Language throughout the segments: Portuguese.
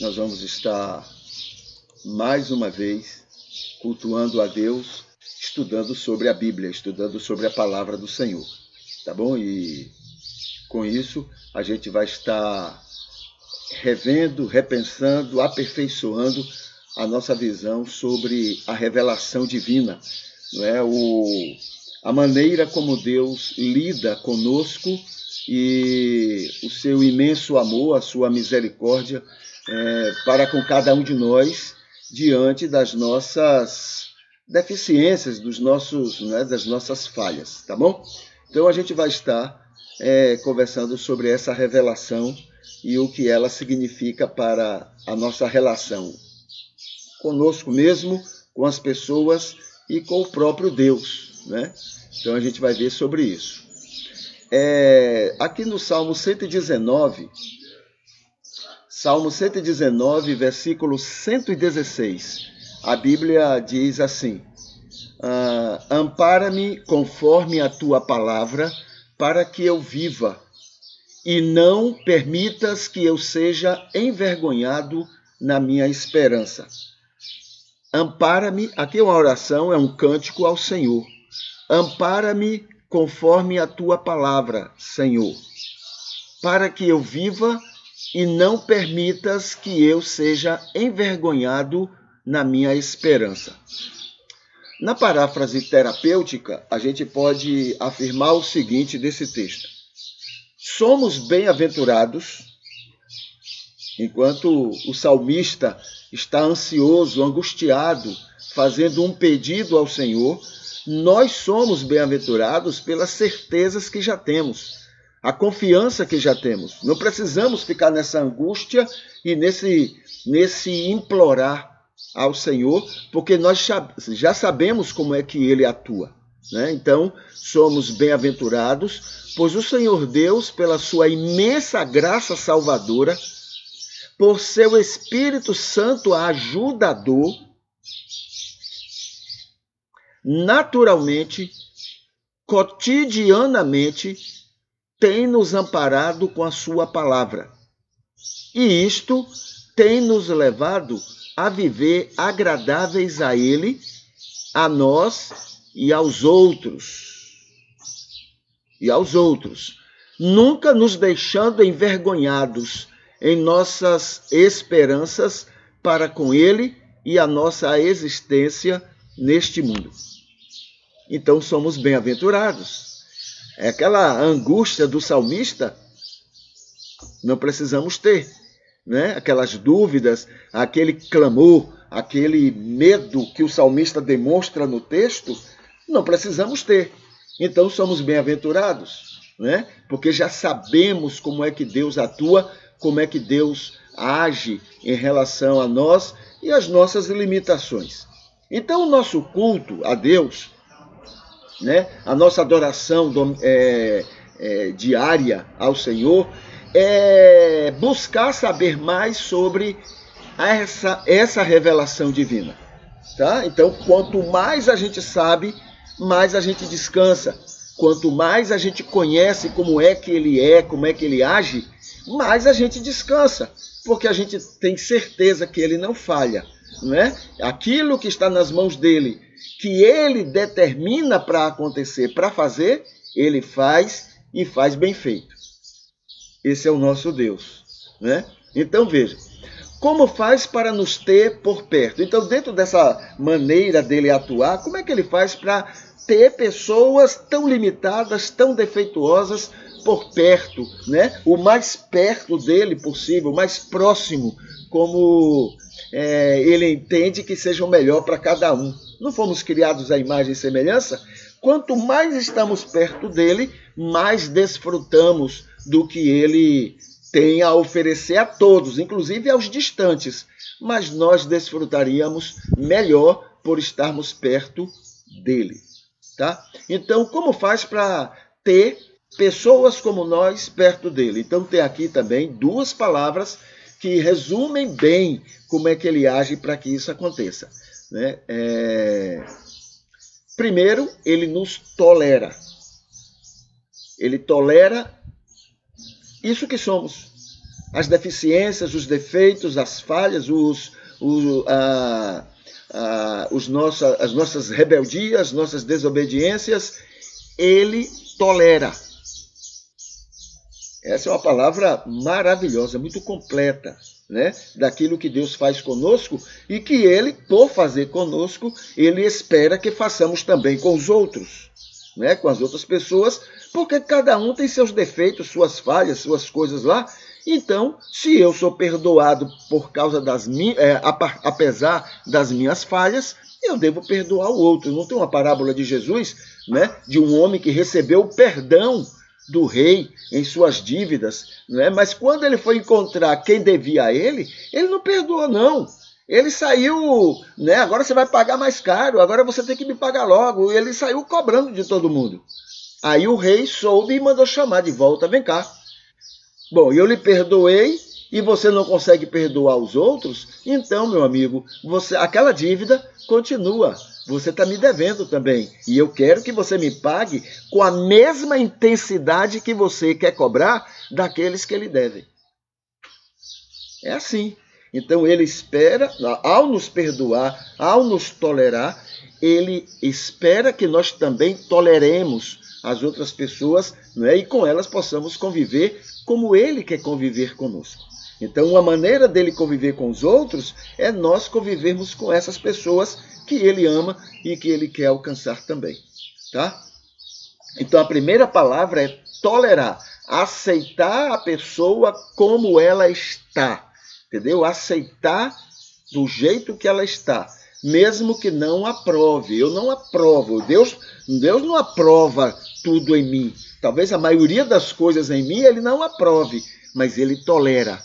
nós vamos estar mais uma vez cultuando a Deus, estudando sobre a Bíblia, estudando sobre a palavra do Senhor, tá bom? E com isso a gente vai estar revendo, repensando, aperfeiçoando a nossa visão sobre a revelação divina, não é? A maneira como Deus lida conosco e o seu imenso amor, a sua misericórdia para com cada um de nós diante das nossas deficiências, das nossas falhas, tá bom? Então a gente vai estar conversando sobre essa revelação e o que ela significa para a nossa relação conosco mesmo, com as pessoas e com o próprio Deus, né? Então a gente vai ver sobre isso. Aqui no Salmo 119, versículo 116, a Bíblia diz assim: ampara-me conforme a tua palavra, para que eu viva, e não permitas que eu seja envergonhado na minha esperança. Ampara-me, aqui é uma oração, é um cântico ao Senhor. Ampara-me conforme a tua palavra, Senhor, para que eu viva e não permitas que eu seja envergonhado na minha esperança. Na paráfrase terapêutica, a gente pode afirmar o seguinte desse texto: somos bem-aventurados, enquanto o salmista está ansioso, angustiado, fazendo um pedido ao Senhor, nós somos bem-aventurados pelas certezas que já temos, a confiança que já temos. Não precisamos ficar nessa angústia e nesse implorar ao Senhor, porque nós já sabemos como é que Ele atua, né? Então, somos bem-aventurados, pois o Senhor Deus, pela sua imensa graça salvadora, por seu Espírito Santo ajudador, naturalmente, cotidianamente, tem nos amparado com a sua palavra. E isto tem nos levado a viver agradáveis a Ele, a nós e aos outros. Nunca nos deixando envergonhados em nossas esperanças para com Ele e a nossa existência neste mundo. Então somos bem-aventurados. Aquela angústia do salmista não precisamos ter, né? Aquelas dúvidas, aquele clamor, aquele medo que o salmista demonstra no texto, não precisamos ter. Então somos bem-aventurados, né? Porque já sabemos como é que Deus atua, como é que Deus age em relação a nós e as nossas limitações. Então o nosso culto a Deus, né? A nossa adoração diária ao Senhor, é buscar saber mais sobre essa revelação divina, tá? Então, quanto mais a gente sabe, mais a gente descansa. Quanto mais a gente conhece como é que ele age, mais a gente descansa, porque a gente tem certeza que ele não falha, não é? Aquilo que está nas mãos dele, que ele determina para acontecer, para fazer, ele faz e faz bem feito. Esse é o nosso Deus, né? Então veja, como faz para nos ter por perto? Então, dentro dessa maneira dele atuar, como é que ele faz para ter pessoas tão limitadas, tão defeituosas por perto, né? O mais perto dele possível, o mais próximo, como ele entende que seja o melhor para cada um. Não fomos criados à imagem e semelhança? Quanto mais estamos perto dele, mais desfrutamos do que ele tem a oferecer a todos, inclusive aos distantes. Mas nós desfrutaríamos melhor por estarmos perto dele, tá? Então, como faz para ter pessoas como nós perto dele? Então, tem aqui também duas palavras que resumem bem como é que ele age para que isso aconteça, né? Primeiro, ele nos tolera. Ele tolera isso que somos. as deficiências, os defeitos, as falhas, as nossas rebeldias, nossas desobediências, ele tolera. Essa é uma palavra maravilhosa, muito completa, né? Daquilo que Deus faz conosco e que ele, por fazer conosco, ele espera que façamos também com os outros, né? Com as outras pessoas, porque cada um tem seus defeitos, suas falhas, suas coisas lá. Então, se eu sou perdoado por causa apesar das minhas falhas, eu devo perdoar o outro. Não tem uma parábola de Jesus, né? De um homem que recebeu o perdão do rei em suas dívidas, né? Mas quando ele foi encontrar quem devia a ele não perdoou, não. Ele saiu, né? Agora você vai pagar mais caro, agora você tem que me pagar logo. Ele saiu cobrando de todo mundo. Aí o rei soube e mandou chamar de volta, vem cá. Bom, eu lhe perdoei e você não consegue perdoar os outros? Então, meu amigo, aquela dívida continua. Você está me devendo também. E eu quero que você me pague com a mesma intensidade que você quer cobrar daqueles que lhe devem. É assim. Então, ele espera, ao nos perdoar, ao nos tolerar, ele espera que nós também toleremos as outras pessoas, né, e com elas possamos conviver como ele quer conviver conosco. Então, uma maneira dele conviver com os outros é nós convivermos com essas pessoas que ele ama e que ele quer alcançar também. Tá? Então, a primeira palavra é tolerar, aceitar a pessoa como ela está, entendeu? Aceitar do jeito que ela está, mesmo que não aprove. Eu não aprovo. Deus não aprova tudo em mim. Talvez a maioria das coisas em mim ele não aprove, mas ele tolera.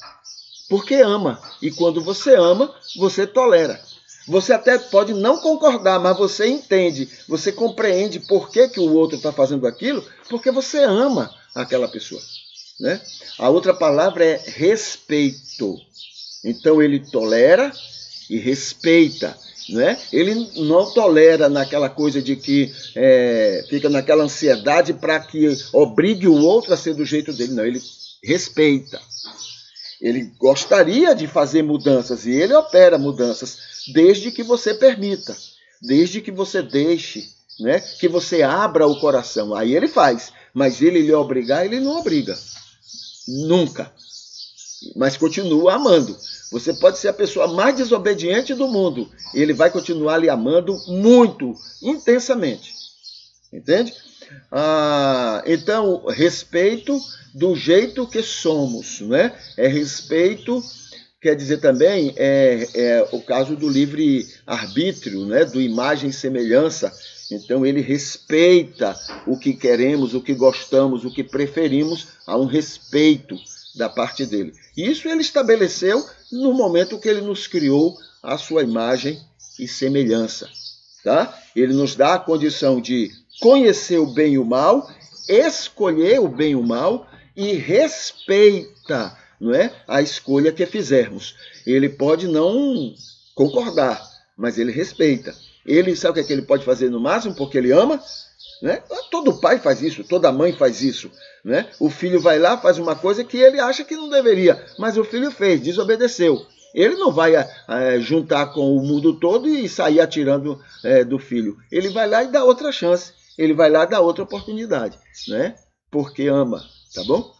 Porque ama. E quando você ama, você tolera. Você até pode não concordar, mas você entende, você compreende por que o outro está fazendo aquilo, porque você ama aquela pessoa, né? A outra palavra é respeito. Então ele tolera e respeita, né? Ele não tolera naquela coisa de que fica naquela ansiedade para que obrigue o outro a ser do jeito dele. Não, ele respeita. Ele gostaria de fazer mudanças e ele opera mudanças, desde que você permita, desde que você deixe, né, que você abra o coração. Aí ele faz, mas ele lhe obrigar, ele não obriga. Nunca. Mas continua amando. Você pode ser a pessoa mais desobediente do mundo. Ele vai continuar lhe amando muito, intensamente. Entende? Então, respeito do jeito que somos, né? Respeito, quer dizer também, o caso do livre-arbítrio, né? Do imagem e semelhança. Então, ele respeita o que queremos, o que gostamos, o que preferimos, há um respeito da parte dele. Isso ele estabeleceu no momento que ele nos criou a sua imagem e semelhança. Tá? Ele nos dá a condição de conhecer o bem e o mal, escolher o bem e o mal e respeita, não é, a escolha que fizermos. Ele pode não concordar, mas ele respeita. Ele sabe o que ele pode fazer no máximo porque ele ama? Né? Todo pai faz isso, toda mãe faz isso. Né? O filho vai lá, faz uma coisa que ele acha que não deveria, mas o filho fez, desobedeceu. Ele não vai juntar com o mundo todo e sair atirando do filho. Ele vai lá e dá outra chance. Ele vai lá e dá outra oportunidade, né? Porque ama, tá bom?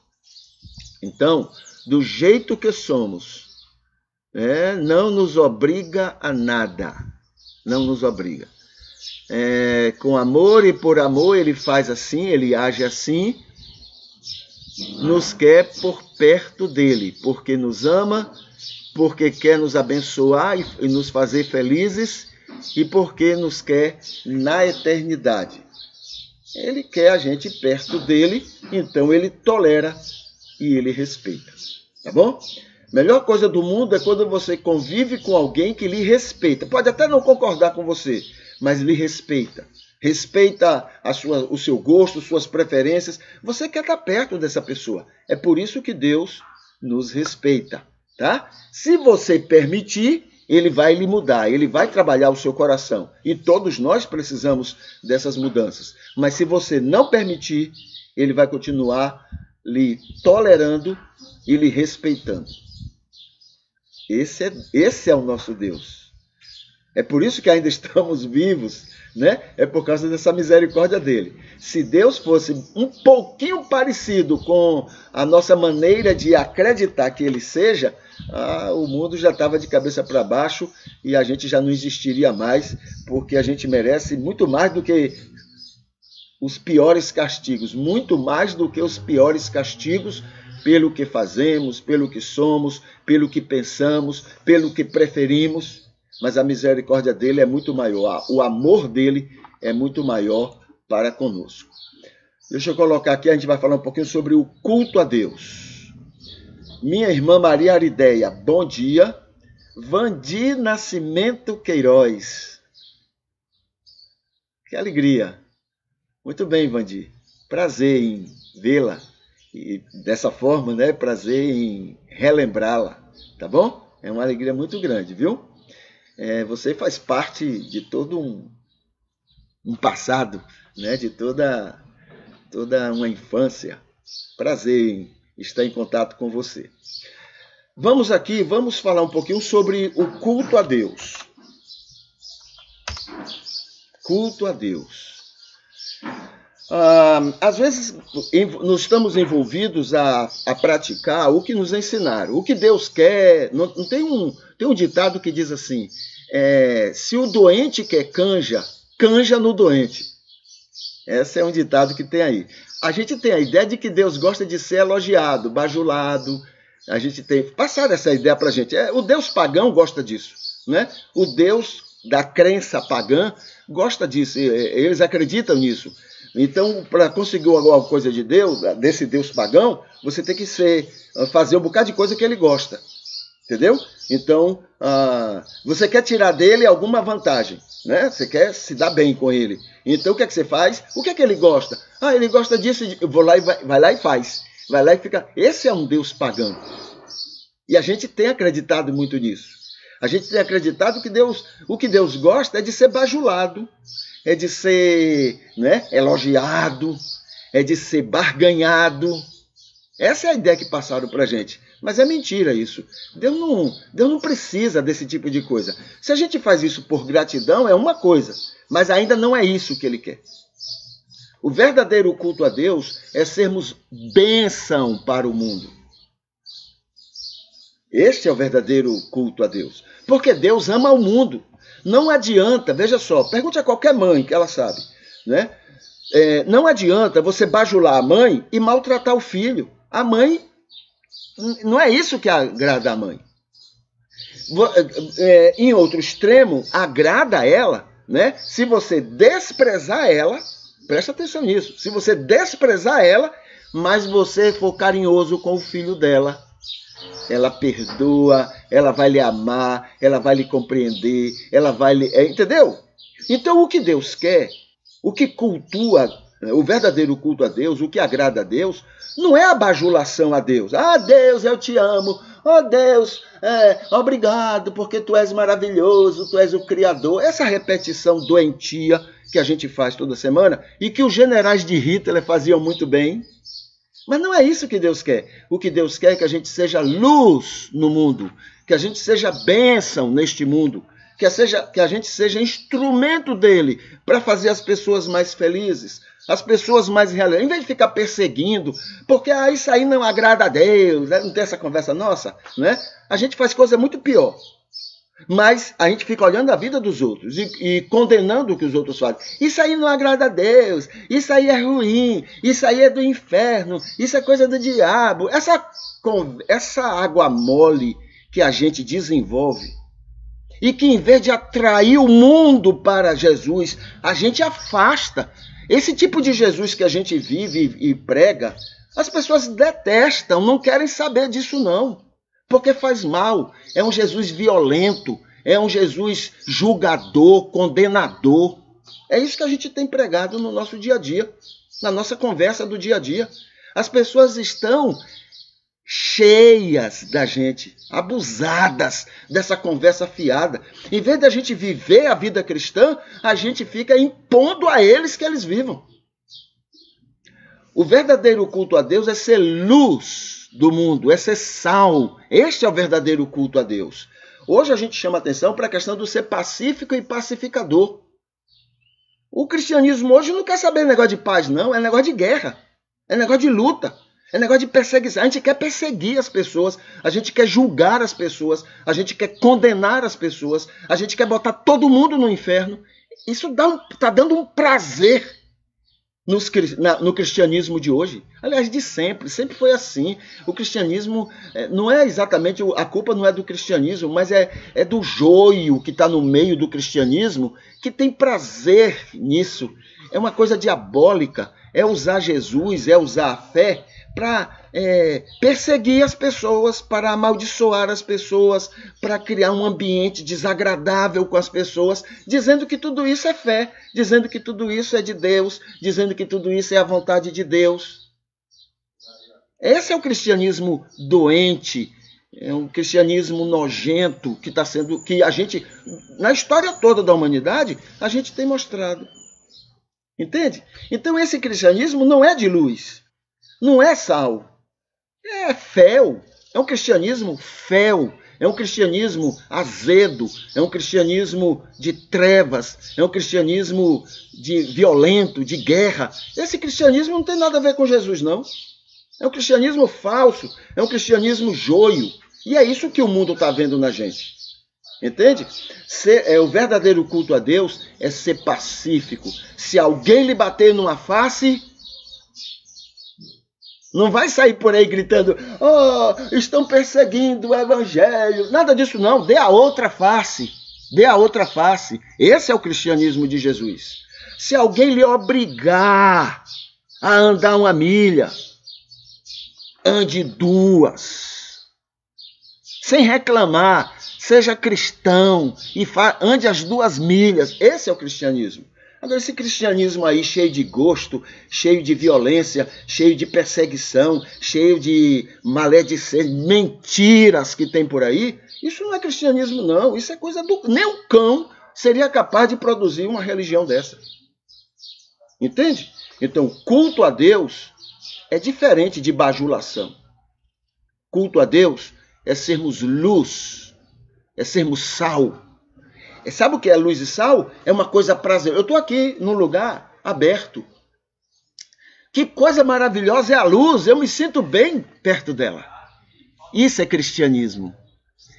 Então, do jeito que somos, não nos obriga a nada. Não nos obriga. Com amor e por amor ele faz assim, ele age assim, nos quer por perto dele, porque nos ama, porque quer nos abençoar e nos fazer felizes e porque nos quer na eternidade. Ele quer a gente perto dele, então ele tolera e ele respeita. Tá bom? Melhor coisa do mundo é quando você convive com alguém que lhe respeita. Pode até não concordar com você, mas lhe respeita. Respeita o seu gosto, suas preferências. Você quer estar perto dessa pessoa. É por isso que Deus nos respeita. Tá? Se você permitir, ele vai lhe mudar, ele vai trabalhar o seu coração. E todos nós precisamos dessas mudanças. Mas se você não permitir, ele vai continuar lhe tolerando e lhe respeitando. Esse é o nosso Deus. É por isso que ainda estamos vivos, né? É por causa dessa misericórdia dele. Se Deus fosse um pouquinho parecido com a nossa maneira de acreditar que ele seja, o mundo já estava de cabeça para baixo e a gente já não existiria mais, porque a gente merece muito mais do que os piores castigos, muito mais do que os piores castigos pelo que fazemos, pelo que somos, pelo que pensamos, pelo que preferimos. Mas a misericórdia dele é muito maior, o amor dele é muito maior para conosco. Deixa eu colocar aqui, a gente vai falar um pouquinho sobre o culto a Deus. Minha irmã Maria Arideia, bom dia. Vandi Nascimento Queiroz. Que alegria. Muito bem, Vandi. Prazer em vê-la. E dessa forma, né? Prazer em relembrá-la. Tá bom? É uma alegria muito grande, viu? Você faz parte de todo um passado, né? De toda uma infância. Prazer em estar em contato com você. Vamos falar um pouquinho sobre o culto a Deus. Culto a Deus. Às vezes nós estamos envolvidos a praticar o que nos ensinaram, o que Deus quer. Não tem um ditado que diz assim, se o doente quer canja, canja no doente. Esse é um ditado que tem aí. A gente tem a ideia de que Deus gosta de ser elogiado, bajulado. A gente tem passado essa ideia para a gente. O Deus pagão gosta disso, né? O Deus da crença pagã gosta disso. Eles acreditam nisso. Então, para conseguir alguma coisa de Deus, desse Deus pagão, você tem que fazer um bocado de coisa que ele gosta. Entendeu? Então, você quer tirar dele alguma vantagem, né? Você quer se dar bem com ele. Então, o que é que você faz? O que é que ele gosta? Ele gosta disso, eu vou lá e vai lá e faz. Vai lá e fica... Esse é um Deus pagão. E a gente tem acreditado muito nisso. A gente tem acreditado que o que Deus gosta é de ser bajulado, é de ser, né, elogiado, é de ser barganhado. Essa é a ideia que passaram para a gente. Mas é mentira isso. Deus não precisa desse tipo de coisa. Se a gente faz isso por gratidão, é uma coisa. Mas ainda não é isso que ele quer. O verdadeiro culto a Deus é sermos bênção para o mundo. Este é o verdadeiro culto a Deus. Porque Deus ama o mundo. Não adianta, veja só, pergunte a qualquer mãe que ela sabe, né? Não adianta você bajular a mãe e maltratar o filho. A mãe, não é isso que agrada a mãe. Em outro extremo, agrada a ela, né? Se você desprezar ela, presta atenção nisso, se você desprezar ela, mas você for carinhoso com o filho dela, ela perdoa, ela vai lhe amar, ela vai lhe compreender, ela vai lhe... Entendeu? Então o que Deus quer, o que cultua, o verdadeiro culto a Deus, o que agrada a Deus, não é a bajulação a Deus. Deus, eu te amo. Deus, obrigado porque tu és maravilhoso, tu és o Criador. Essa repetição doentia que a gente faz toda semana e que os generais de Hitler faziam muito bem. Mas não é isso que Deus quer. O que Deus quer é que a gente seja luz no mundo, que a gente seja bênção neste mundo, que a gente seja instrumento dele para fazer as pessoas mais felizes, as pessoas mais realizadas. Em vez de ficar perseguindo, porque isso aí não agrada a Deus, não tem essa conversa nossa, né? A gente faz coisa muito pior. Mas a gente fica olhando a vida dos outros e condenando o que os outros fazem. Isso aí não agrada a Deus, isso aí é ruim, isso aí é do inferno, isso é coisa do diabo. Essa água mole que a gente desenvolve e que em vez de atrair o mundo para Jesus, a gente afasta. Esse tipo de Jesus que a gente vive e prega, as pessoas detestam, não querem saber disso não. Porque faz mal, é um Jesus violento, é um Jesus julgador, condenador. É isso que a gente tem pregado no nosso dia a dia, na nossa conversa do dia a dia. As pessoas estão cheias da gente, abusadas dessa conversa fiada. Em vez da gente viver a vida cristã, a gente fica impondo a eles que eles vivam. O verdadeiro culto a Deus é ser luz do mundo, é ser sal. Este é o verdadeiro culto a Deus. Hoje a gente chama atenção para a questão do ser pacífico e pacificador. O cristianismo hoje não quer saber negócio de paz, não. É negócio de guerra. É negócio de luta. É negócio de perseguição. A gente quer perseguir as pessoas. A gente quer julgar as pessoas. A gente quer condenar as pessoas. A gente quer botar todo mundo no inferno. Isso está dando um prazer no cristianismo de hoje. Aliás, de sempre. Sempre foi assim. O cristianismo não é exatamente... A culpa não é do cristianismo, mas é do joio que está no meio do cristianismo, que tem prazer nisso. É uma coisa diabólica. É usar Jesus, é usar a fé para perseguir as pessoas, para amaldiçoar as pessoas, para criar um ambiente desagradável com as pessoas, dizendo que tudo isso é fé, dizendo que tudo isso é de Deus, dizendo que tudo isso é a vontade de Deus. Esse é o cristianismo doente, é um cristianismo nojento que a gente, na história toda da humanidade, a gente tem mostrado. Entende? Então esse cristianismo não é de luz, não é sal, é fel, é um cristianismo fel, é um cristianismo azedo, é um cristianismo de trevas, é um cristianismo violento, de guerra. Esse cristianismo não tem nada a ver com Jesus, não. É um cristianismo falso, é um cristianismo joio, e é isso que o mundo está vendo na gente. Entende? O verdadeiro culto a Deus é ser pacífico. Se alguém lhe bater numa face, não vai sair por aí gritando: oh, estão perseguindo o evangelho. Nada disso não. Dê a outra face. Dê a outra face. Esse é o cristianismo de Jesus. Se alguém lhe obrigar a andar 1 milha, ande 2. Sem reclamar. Seja cristão e ande as 2 milhas. Esse é o cristianismo. Agora, esse cristianismo aí cheio de gosto, cheio de violência, cheio de perseguição, cheio de maledicência, mentiras que tem por aí, isso não é cristianismo, não. Isso é coisa do... Nem um cão seria capaz de produzir uma religião dessa. Entende? Então, culto a Deus é diferente de bajulação. Culto a Deus é sermos luz. É sermos sal. Sabe o que é luz e sal? É uma coisa prazerosa. Eu estou aqui num lugar aberto. Que coisa maravilhosa é a luz. Eu me sinto bem perto dela. Isso é cristianismo.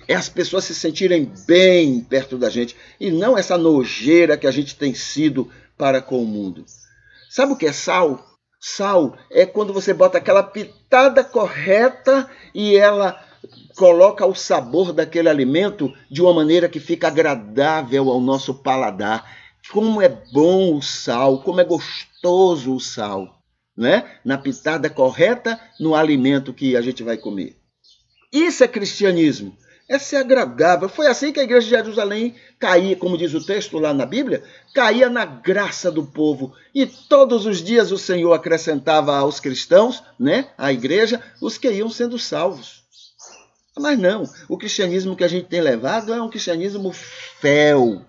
É as pessoas se sentirem bem perto da gente. E não essa nojeira que a gente tem sido para com o mundo. Sabe o que é sal? Sal é quando você bota aquela pitada correta e ela coloca o sabor daquele alimento de uma maneira que fica agradável ao nosso paladar. Como é bom o sal, como é gostoso o sal, né? Na pitada correta no alimento que a gente vai comer. Isso é cristianismo, é ser agradável. Foi assim que a igreja de Jerusalém caía, como diz o texto lá na Bíblia, caía na graça do povo. E todos os dias o Senhor acrescentava aos cristãos, né, à igreja, os que iam sendo salvos. Mas não, o cristianismo que a gente tem levado é um cristianismo fel,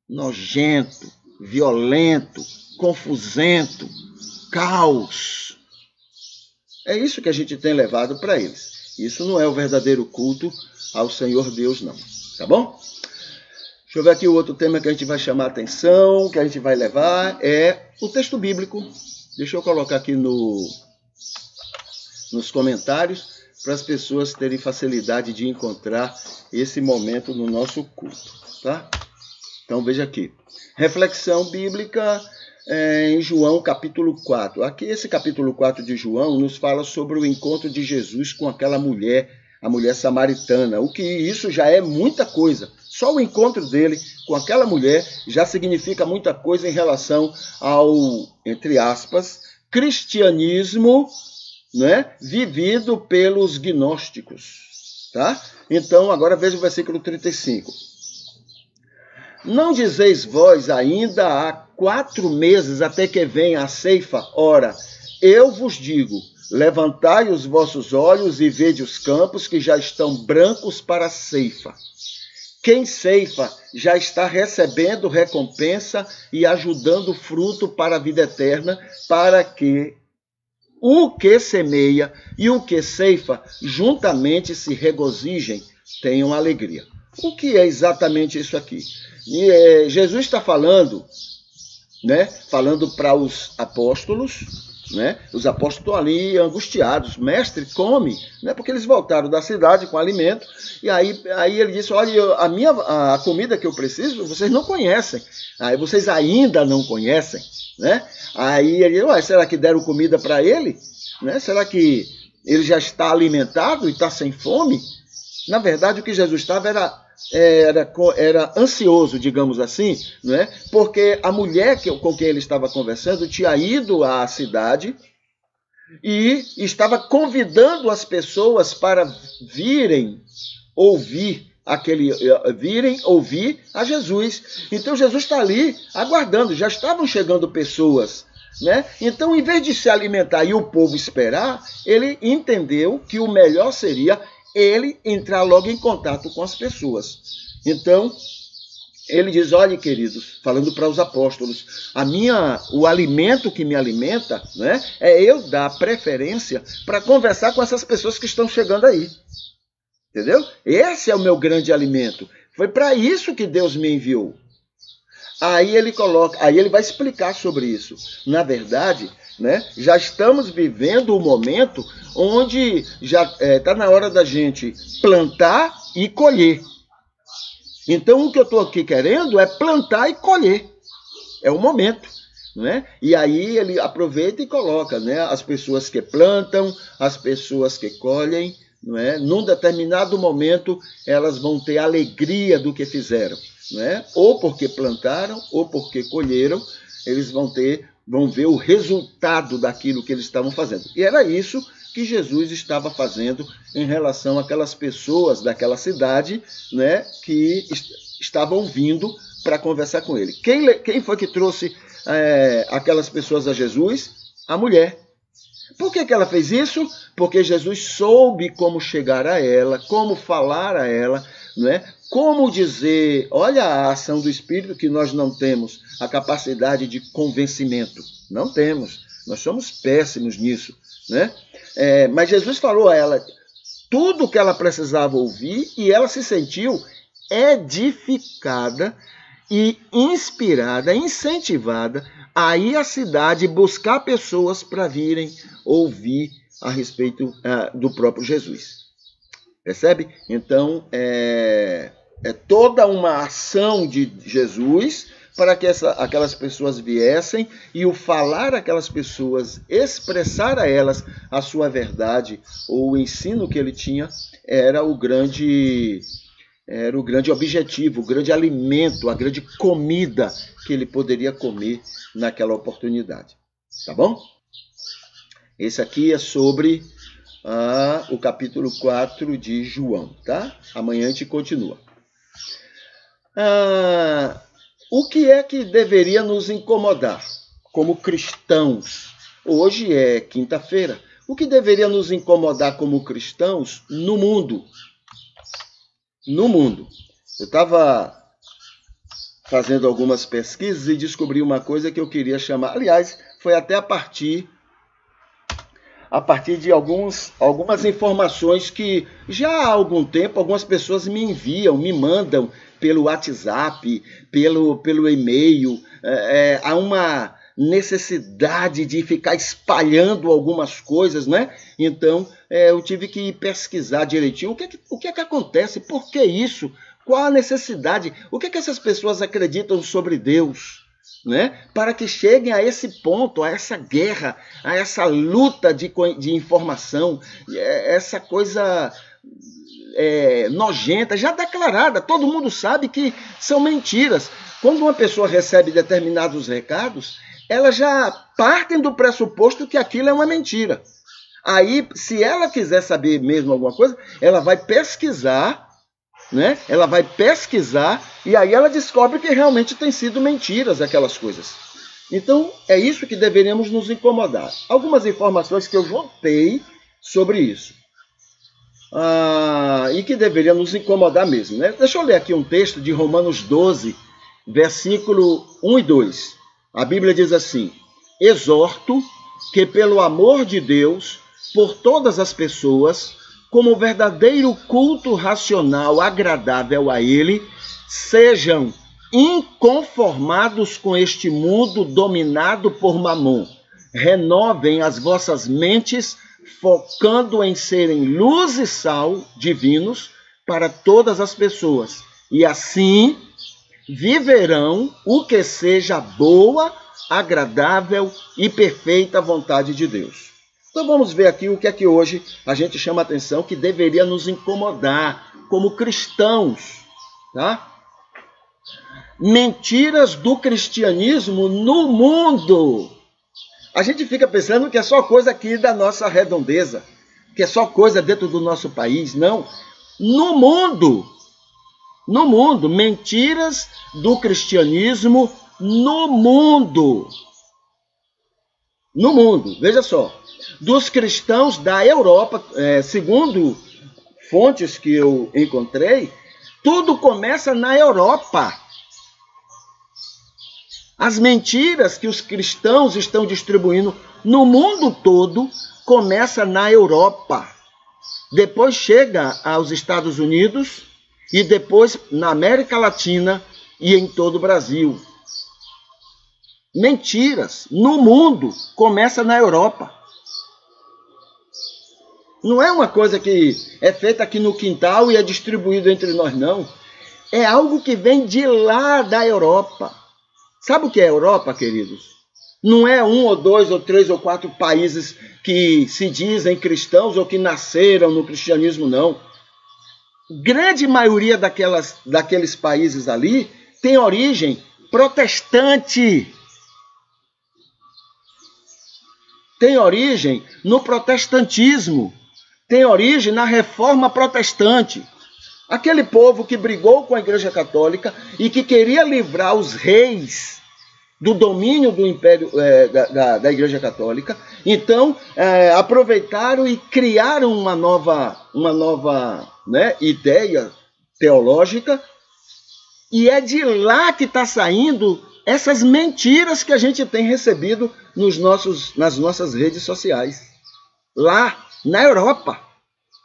nojento, violento, confusento, caos. É isso que a gente tem levado para eles. Isso não é o verdadeiro culto ao Senhor Deus, não. Tá bom? Deixa eu ver aqui o outro tema que a gente vai chamar a atenção, que a gente vai levar, é o texto bíblico. Deixa eu colocar aqui nos comentários, para as pessoas terem facilidade de encontrar esse momento no nosso culto, tá? Então veja aqui. Reflexão bíblica em João capítulo 4. Aqui esse capítulo 4 de João nos fala sobre o encontro de Jesus com aquela mulher, a mulher samaritana. O que isso já é muita coisa. Só o encontro dele com aquela mulher já significa muita coisa em relação ao, entre aspas, cristianismo, né, vivido pelos gnósticos, tá? Então, agora veja o versículo 35. Não dizeis vós ainda há 4 meses até que venha a ceifa? Ora, eu vos digo, levantai os vossos olhos e vede os campos que já estão brancos para a ceifa. Quem ceifa já está recebendo recompensa e ajudando fruto para a vida eterna, para que o que semeia e o que ceifa juntamente se regozijem, tenham alegria. O que é exatamente isso aqui? Jesus está falando, né? Falando para os apóstolos, né? Os apóstolos estão ali angustiados. Mestre, come, né? Porque eles voltaram da cidade com alimento. E aí ele disse, olha, a comida que eu preciso, vocês não conhecem. Aí vocês ainda não conhecem, né? Aí ele disse, será que deram comida para ele? Né? Será que ele já está alimentado e está sem fome? Na verdade, o que Jesus estava era ansioso, digamos assim, né? Porque a mulher com quem ele estava conversando tinha ido à cidade e estava convidando as pessoas para virem ouvir a Jesus. Então Jesus está ali aguardando, já estavam chegando pessoas, né? Então, em vez de se alimentar e o povo esperar, ele entendeu que o melhor seria ele entrar logo em contato com as pessoas. Então, ele diz, olha, queridos, falando para os apóstolos, o alimento que me alimenta, né, é eu dar preferência para conversar com essas pessoas que estão chegando aí. Entendeu? Esse é o meu grande alimento. Foi para isso que Deus me enviou. Aí ele vai explicar sobre isso. Na verdade, né, já estamos vivendo um momento onde já está na hora da gente plantar e colher. Então, o que eu estou aqui querendo é plantar e colher. É o momento. Né? E aí ele aproveita e coloca, né, as pessoas que plantam, as pessoas que colhem. Não é? Num determinado momento, elas vão ter alegria do que fizeram. Não é? Ou porque plantaram, ou porque colheram, eles vão ver o resultado daquilo que eles estavam fazendo. E era isso que Jesus estava fazendo em relação àquelas pessoas daquela cidade, né, que estavam vindo para conversar com ele. Quem foi que trouxe aquelas pessoas a Jesus? A mulher. Por que ela fez isso? Porque Jesus soube como chegar a ela, como falar a ela, né? Como dizer, olha a ação do Espírito que nós não temos, a capacidade de convencimento. Não temos, nós somos péssimos nisso, né? Mas Jesus falou a ela tudo o que ela precisava ouvir e ela se sentiu edificada e inspirada, incentivada a ir à cidade buscar pessoas para virem ouvir a respeito do próprio Jesus. Percebe? Então, é toda uma ação de Jesus para que aquelas pessoas viessem e o falar àquelas pessoas, expressar a elas a sua verdade ou o ensino que ele tinha, era o grande objetivo, o grande alimento, a grande comida que ele poderia comer naquela oportunidade. Tá bom? Esse aqui é sobre o capítulo 4 de João, tá? Amanhã a gente continua. O que é que deveria nos incomodar como cristãos? Hoje é quinta-feira. O que deveria nos incomodar como cristãos no mundo? No mundo. Eu estava fazendo algumas pesquisas e descobri uma coisa que eu queria chamar. Aliás, foi até a partir de algumas informações que já há algum tempo algumas pessoas me enviam, me mandam pelo WhatsApp, pelo e-mail. Há uma necessidade de ficar espalhando algumas coisas, né? Então, eu tive que pesquisar direitinho o que é que acontece, por que isso, qual a necessidade, o que é que essas pessoas acreditam sobre Deus, né? Para que cheguem a esse ponto, a essa guerra, a essa luta de informação, essa coisa nojenta, já declarada, todo mundo sabe que são mentiras. Quando uma pessoa recebe determinados recados, elas já partem do pressuposto que aquilo é uma mentira. Aí, se ela quiser saber mesmo alguma coisa, ela vai pesquisar, né? Ela vai pesquisar e aí ela descobre que realmente tem sido mentiras aquelas coisas. Então, é isso que deveríamos nos incomodar. Algumas informações que eu juntei sobre isso. E que deveria nos incomodar mesmo, né? Deixa eu ler aqui um texto de Romanos 12, versículo 1 e 2. A Bíblia diz assim: exorto que pelo amor de Deus, por todas as pessoas, como verdadeiro culto racional agradável a Ele, sejam inconformados com este mundo dominado por Mamon. Renovem as vossas mentes, focando em serem luz e sal divinos para todas as pessoas. E assim viverão o que seja boa, agradável e perfeita vontade de Deus. Então vamos ver aqui o que é que hoje a gente chama a atenção que deveria nos incomodar como cristãos, tá? Mentiras do cristianismo no mundo. A gente fica pensando que é só coisa aqui da nossa redondeza, que é só coisa dentro do nosso país. Não. No mundo, mentiras do cristianismo no mundo. No mundo, veja só. Dos cristãos da Europa, segundo fontes que eu encontrei, tudo começa na Europa. As mentiras que os cristãos estão distribuindo no mundo todo começa na Europa. Depois chega aos Estados Unidos e depois na América Latina e em todo o Brasil. Mentiras no mundo começa na Europa. Não é uma coisa que é feita aqui no quintal e é distribuído entre nós, não. É algo que vem de lá da Europa. Sabe o que é Europa, queridos? Não é 1 ou 2 ou 3 ou 4 países que se dizem cristãos ou que nasceram no cristianismo, não. Grande maioria daqueles países ali tem origem protestante. Tem origem no protestantismo. Tem origem na reforma protestante. Aquele povo que brigou com a Igreja Católica e que queria livrar os reis do domínio do império da Igreja Católica. Então, aproveitaram e criaram uma nova ideia teológica. E é de lá que está saindo essas mentiras que a gente tem recebido nas nossas redes sociais. Lá, na Europa.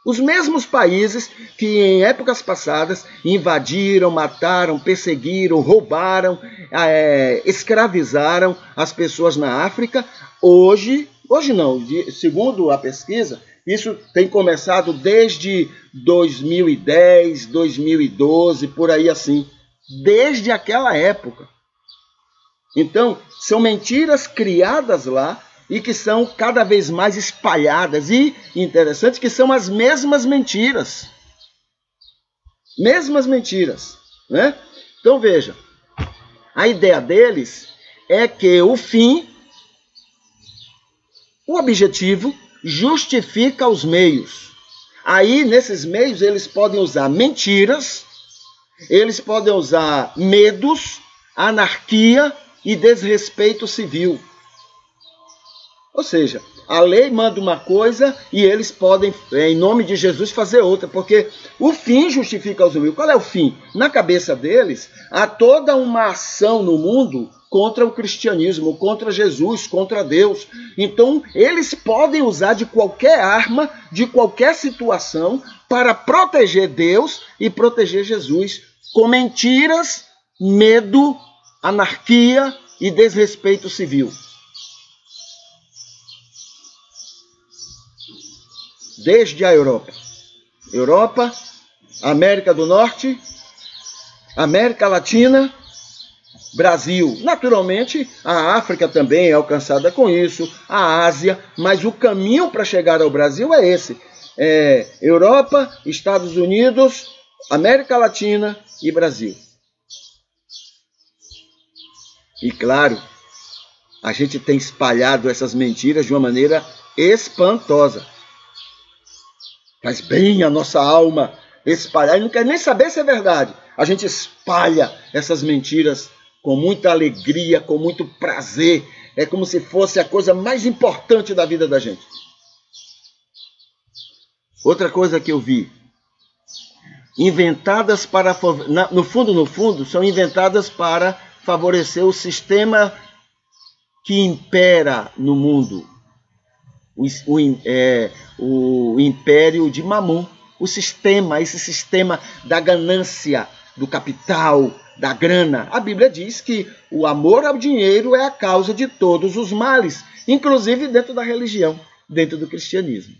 Os mesmos países que em épocas passadas invadiram, mataram, perseguiram, roubaram, escravizaram as pessoas na África, hoje não, segundo a pesquisa, isso tem começado desde 2010, 2012, por aí assim, desde aquela época. Então, são mentiras criadas lá, e que são cada vez mais espalhadas. E interessante que são as mesmas mentiras. Mesmas mentiras, né? Então veja, a ideia deles é que o objetivo, justifica os meios. Aí, nesses meios, eles podem usar mentiras, eles podem usar medos, anarquia e desrespeito civil. Ou seja, a lei manda uma coisa e eles podem, em nome de Jesus, fazer outra, porque o fim justifica os meios. Qual é o fim? Na cabeça deles, há toda uma ação no mundo contra o cristianismo, contra Jesus, contra Deus. Então, eles podem usar de qualquer arma, de qualquer situação, para proteger Deus e proteger Jesus, com mentiras, medo, anarquia e desrespeito civil. Desde a Europa, América do Norte, América Latina, Brasil. Naturalmente, a África também é alcançada com isso, a Ásia, mas o caminho para chegar ao Brasil é esse. Europa, Estados Unidos, América Latina e Brasil. E claro, a gente tem espalhado essas mentiras de uma maneira espantosa. Faz bem a nossa alma espalhar. E não quer nem saber se é verdade. A gente espalha essas mentiras com muita alegria, com muito prazer. É como se fosse a coisa mais importante da vida da gente. Outra coisa que eu vi. Inventadas para... No fundo, são inventadas para favorecer o sistema que impera no mundo. o império de Mamon, esse sistema da ganância, do capital, da grana. A Bíblia diz que o amor ao dinheiro é a causa de todos os males, inclusive dentro da religião, dentro do cristianismo.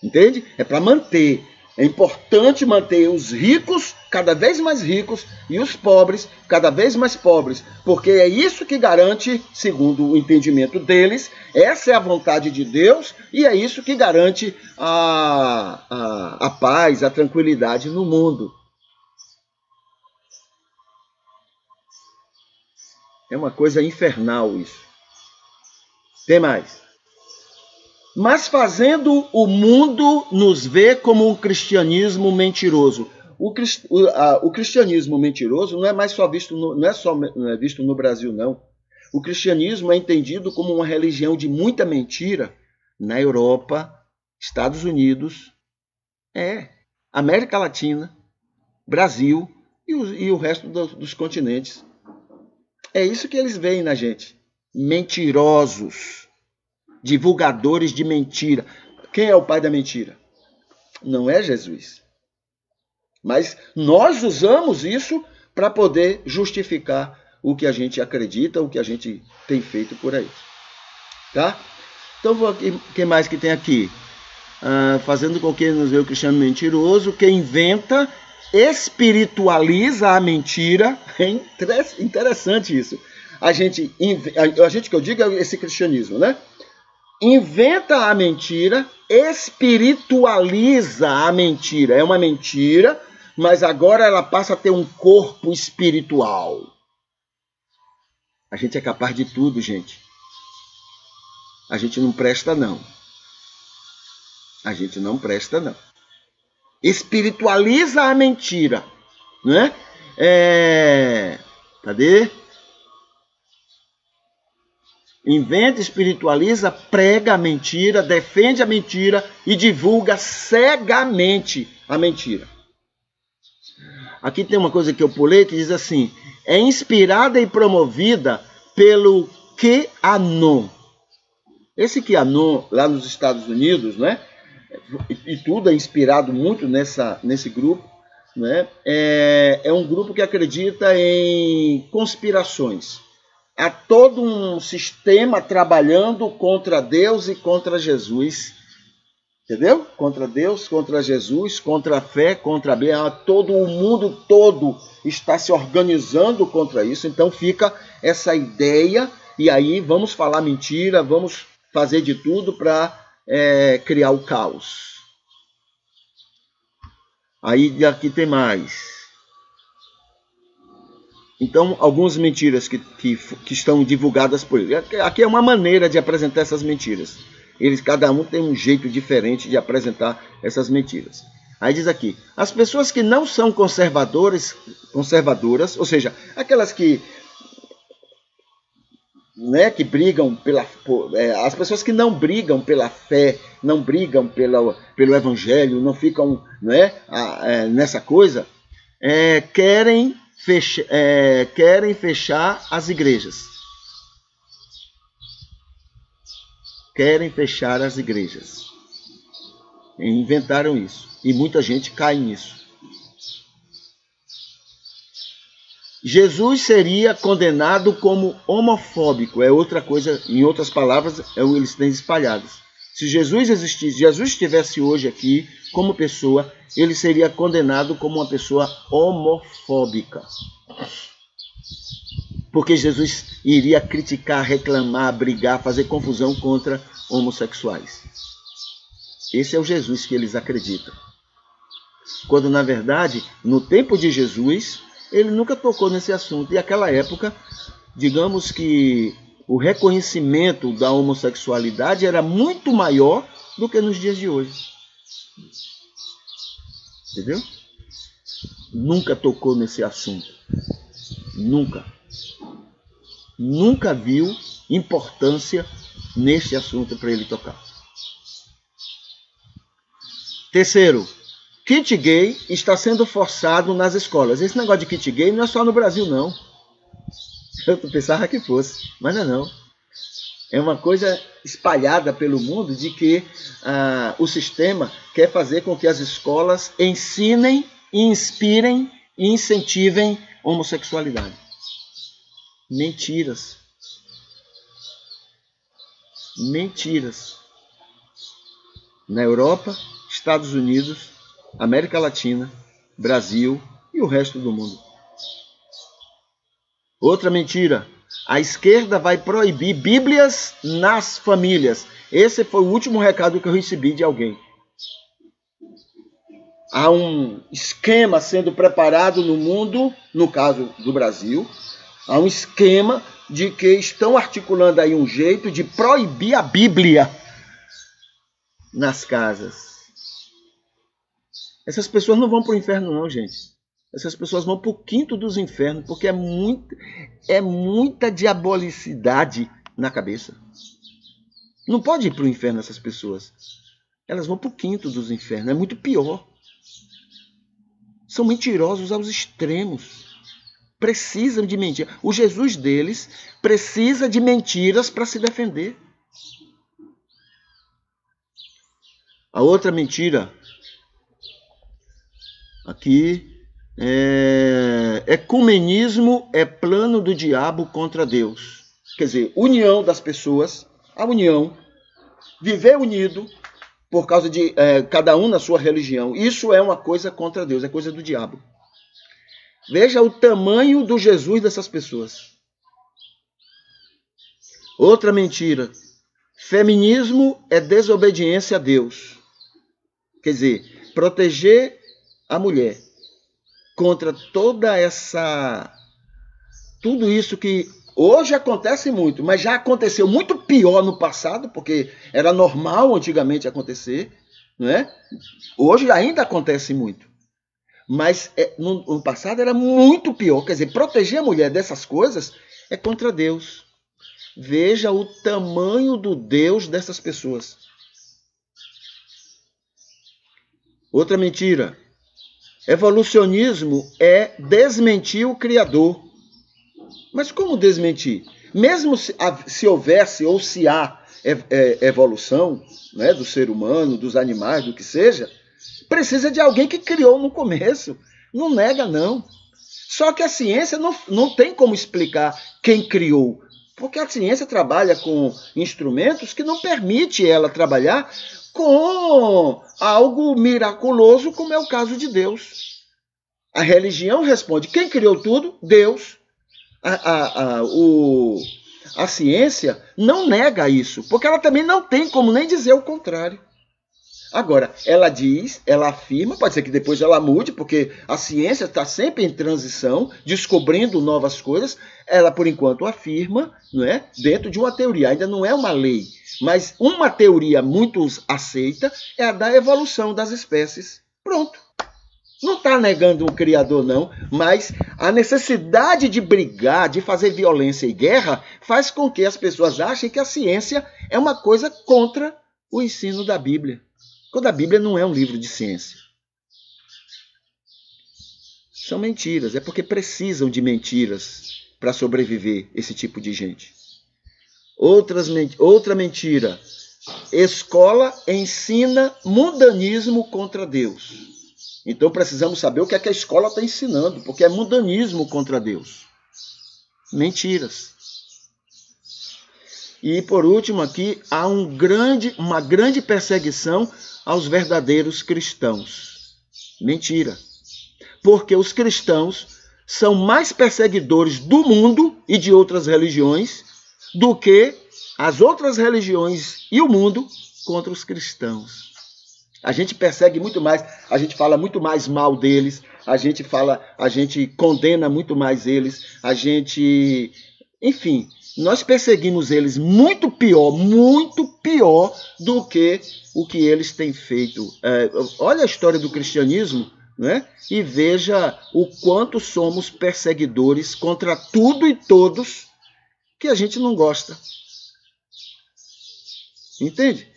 Entende? É para manter. É importante manter os ricos cada vez mais ricos e os pobres cada vez mais pobres, porque é isso que garante, segundo o entendimento deles, essa é a vontade de Deus e é isso que garante a paz, a tranquilidade no mundo. É uma coisa infernal isso. Tem mais. Mas fazendo o mundo nos ver como um cristianismo mentiroso. O cristianismo mentiroso não é mais só visto não é visto no Brasil, não. O cristianismo é entendido como uma religião de muita mentira na Europa, Estados Unidos, América Latina, Brasil e o resto dos continentes. É isso que eles veem na gente. Mentirosos. Divulgadores de mentira. Quem é o pai da mentira? Não é Jesus. Mas nós usamos isso para poder justificar o que a gente acredita, o que a gente tem feito por aí. Tá? Então, o que mais que tem aqui? Fazendo com que nos vê o cristiano mentiroso, que inventa, espiritualiza a mentira. É interessante isso. A gente que eu digo é esse cristianismo, né? Inventa a mentira, espiritualiza a mentira. É uma mentira, mas agora ela passa a ter um corpo espiritual. A gente é capaz de tudo, gente. A gente não presta, não. A gente não presta, não. Espiritualiza a mentira, né? Cadê? Inventa, espiritualiza, prega a mentira, defende a mentira e divulga cegamente a mentira. Aqui tem uma coisa que eu pulei que diz assim: é inspirada e promovida pelo QAnon. Esse QAnon, lá nos Estados Unidos, né? E tudo é inspirado muito nesse grupo, né? É um grupo que acredita em conspirações. Há todo um sistema trabalhando contra Deus e contra Jesus. Entendeu? Contra Deus, contra Jesus, contra a fé, contra a Bíblia. Todo o mundo todo está se organizando contra isso. Então fica essa ideia. E aí vamos falar mentira, vamos fazer de tudo para criar o caos. Aí aqui tem mais. Então, algumas mentiras que estão divulgadas por ele. Aqui é uma maneira de apresentar essas mentiras. Cada um tem um jeito diferente de apresentar essas mentiras. Aí diz aqui, as pessoas que não são conservadoras, ou seja, aquelas que brigam as pessoas que não brigam pela fé, não brigam pelo evangelho, não ficam nessa coisa, querem fechar as igrejas. Querem fechar as igrejas. Inventaram isso. E muita gente cai nisso. Jesus seria condenado como homofóbico. É outra coisa, em outras palavras, eles têm espalhados. Se Jesus existisse, Jesus estivesse hoje aqui como pessoa, ele seria condenado como uma pessoa homofóbica. Porque Jesus iria criticar, reclamar, brigar, fazer confusão contra homossexuais. Esse é o Jesus que eles acreditam. Quando, na verdade, no tempo de Jesus, ele nunca tocou nesse assunto. E naquela época, digamos que o reconhecimento da homossexualidade era muito maior do que nos dias de hoje. Entendeu? Nunca tocou nesse assunto. Nunca. Nunca viu importância nesse assunto para ele tocar. Terceiro, kit gay está sendo forçado nas escolas. Esse negócio de kit gay não é só no Brasil, não. Eu pensava que fosse, mas não é não. É uma coisa espalhada pelo mundo de que o sistema quer fazer com que as escolas ensinem, inspirem e incentivem homossexualidade. Mentiras. Mentiras. Na Europa, Estados Unidos, América Latina, Brasil e o resto do mundo. Outra mentira. A esquerda vai proibir Bíblias nas famílias. Esse foi o último recado que eu recebi de alguém. Há um esquema sendo preparado no mundo, no caso do Brasil, há um esquema de que estão articulando aí um jeito de proibir a Bíblia nas casas. Essas pessoas não vão para o inferno não, gente. Essas pessoas vão para o quinto dos infernos, porque é muita diabolicidade na cabeça. Não pode ir para o inferno essas pessoas. Elas vão para o quinto dos infernos. É muito pior. São mentirosos aos extremos. Precisam de mentiras. O Jesus deles precisa de mentiras para se defender. A outra mentira aqui ecumenismo é plano do diabo contra Deus. Quer dizer, união das pessoas, a união, viver unido por causa de cada um na sua religião. Isso é uma coisa contra Deus, é coisa do diabo. Veja o tamanho do Jesus dessas pessoas. Outra mentira. Feminismo é desobediência a Deus. Quer dizer, proteger a mulher contra tudo isso que hoje acontece muito, mas já aconteceu muito pior no passado, porque era normal antigamente acontecer, não é? Hoje ainda acontece muito. Mas no passado era muito pior. Quer dizer, proteger a mulher dessas coisas é contra Deus. Veja o tamanho do Deus dessas pessoas. Outra mentira. Evolucionismo é desmentir o Criador. Mas como desmentir? Mesmo se houvesse ou se há evolução, né, do ser humano, dos animais, do que seja, precisa de alguém que criou no começo. Não nega, não. Só que a ciência não tem como explicar quem criou. Porque a ciência trabalha com instrumentos que não permite ela trabalhar com algo miraculoso, como é o caso de Deus. A religião responde: quem criou tudo? Deus. A ciência não nega isso, porque ela também não tem como nem dizer o contrário. Agora, ela diz, ela afirma, pode ser que depois ela mude, porque a ciência está sempre em transição, descobrindo novas coisas. Ela, por enquanto, afirma, não é, dentro de uma teoria, ainda não é uma lei, mas uma teoria muito aceita é a da evolução das espécies. Pronto. Não está negando um criador, não, mas a necessidade de brigar, de fazer violência e guerra, faz com que as pessoas achem que a ciência é uma coisa contra o ensino da Bíblia. Quando a Bíblia não é um livro de ciência. São mentiras. É porque precisam de mentiras para sobreviver esse tipo de gente. Outra mentira. Escola ensina mundanismo contra Deus. Então precisamos saber o que é que a escola está ensinando, porque é mundanismo contra Deus. Mentiras. E por último aqui, há uma grande perseguição aos verdadeiros cristãos. Mentira. Porque os cristãos são mais perseguidores do mundo e de outras religiões do que as outras religiões e o mundo contra os cristãos. A gente persegue muito mais, a gente fala muito mais mal deles, a gente condena muito mais eles, enfim, nós perseguimos eles muito pior do que o que eles têm feito. Olha a história do cristianismo, né? E veja o quanto somos perseguidores contra tudo e todos que a gente não gosta. Entende?